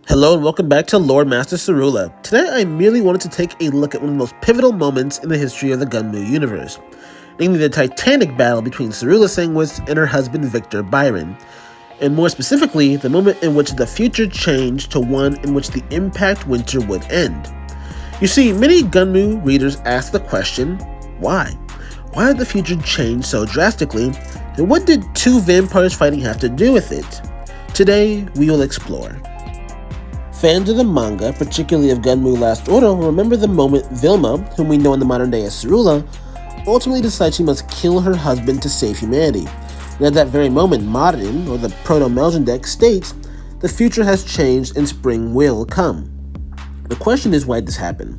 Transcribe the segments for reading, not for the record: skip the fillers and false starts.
Hello and welcome back to Lord Master Caerula. Today I merely wanted to take a look at one of the most pivotal moments in the history of the Gunnm Universe, namely the titanic battle between Caerula Sanguis and her husband Victor Byron, and more specifically, the moment in which the future changed to one in which the Impact Winter would end. You see, many Gunnm readers ask the question, why? Why did the future change so drastically, and what did two vampires fighting have to do with it? Today, we will explore. Fans of the manga, particularly of Gunnm Last Order, will remember the moment Vilma, whom we know in the modern day as Caerula, ultimately decides she must kill her husband to save humanity. And at that very moment, Martin, or the Proto-Melchizedek, states, the future has changed and spring will come. The question is, why did this happen?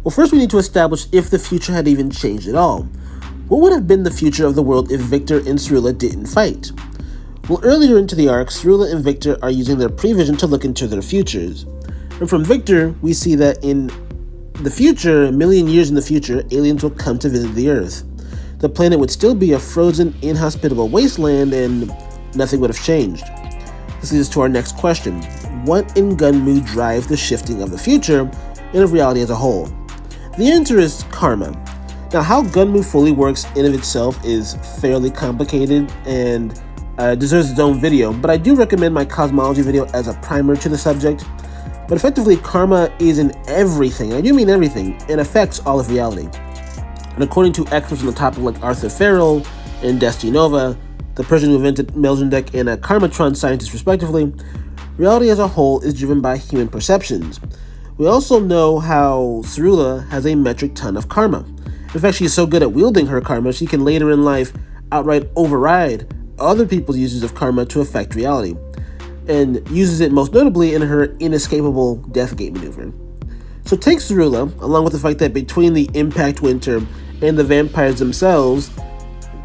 Well, first we need to establish if the future had even changed at all. What would have been the future of the world if Victor and Caerula didn't fight? Well, earlier into the arc, Caerula and Victor are using their prevision to look into their futures. And from Victor, we see that in the future, a million years in the future, aliens will come to visit the Earth. The planet would still be a frozen, inhospitable wasteland, and nothing would have changed. This leads us to our next question. What in Gunnm drives the shifting of the future and of reality as a whole? The answer is karma. Now, how Gunnm fully works in of itself is fairly complicated and deserves its own video, but I do recommend my cosmology video as a primer to the subject. But effectively, karma is in everything, and I do mean everything, and affects all of reality. And according to experts on the topic like Arthur Farrell and Destiny Nova, the person who invented Melchizedek and a Karmatron scientist respectively, reality as a whole is driven by human perceptions. We also know how Caerula has a metric ton of karma. In fact, she is so good at wielding her karma, she can later in life outright override other people's uses of karma to affect reality, and uses it most notably in her inescapable Death Gate maneuver. So take Caerula, along with the fact that between the Impact Winter and the vampires themselves,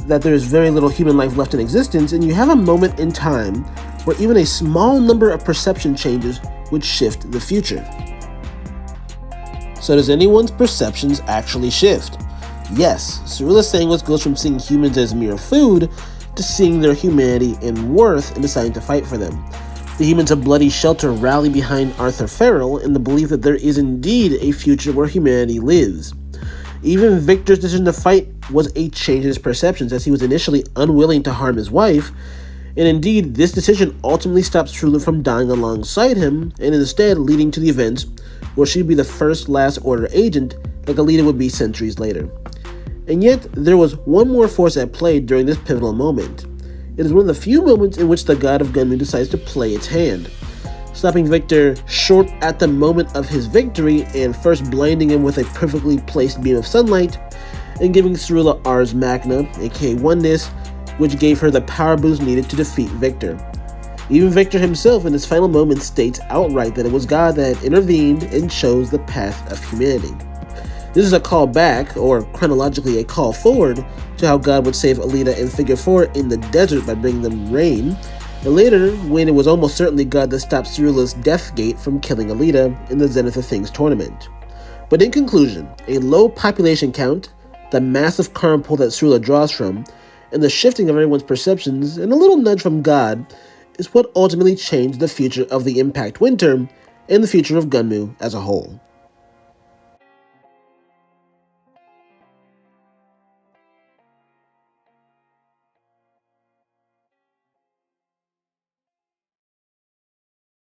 that there is very little human life left in existence, and you have a moment in time where even a small number of perception changes would shift the future. So does anyone's perceptions actually shift? Yes, Caerula Sanguis goes from seeing humans as mere food to seeing their humanity and worth and deciding to fight for them. The humans of Bloody Shelter rally behind Arthur Farrell in the belief that there is indeed a future where humanity lives. Even Victor's decision to fight was a change in his perceptions, as he was initially unwilling to harm his wife, and indeed this decision ultimately stops Caerula from dying alongside him, and instead leading to the events where she'd be the first Last Order agent like Alita would be centuries later. And yet, there was one more force at play during this pivotal moment. It is one of the few moments in which the god of Gunnm decides to play its hand, stopping Victor short at the moment of his victory and first blinding him with a perfectly placed beam of sunlight, and giving Caerula Ars Magna, aka Oneness, which gave her the power boost needed to defeat Victor. Even Victor himself in his final moment states outright that it was God that had intervened and chose the path of humanity. This is a call back, or chronologically a call forward, to how God would save Alita and Figure 4 in the desert by bringing them rain, and later, when it was almost certainly God that stopped Caerula's Death Gate from killing Alita in the Zenith of Things tournament. But in conclusion, a low population count, the massive karma pull that Caerula draws from, and the shifting of everyone's perceptions, and a little nudge from God, is what ultimately changed the future of the Impact Winter, and the future of Gunnm as a whole.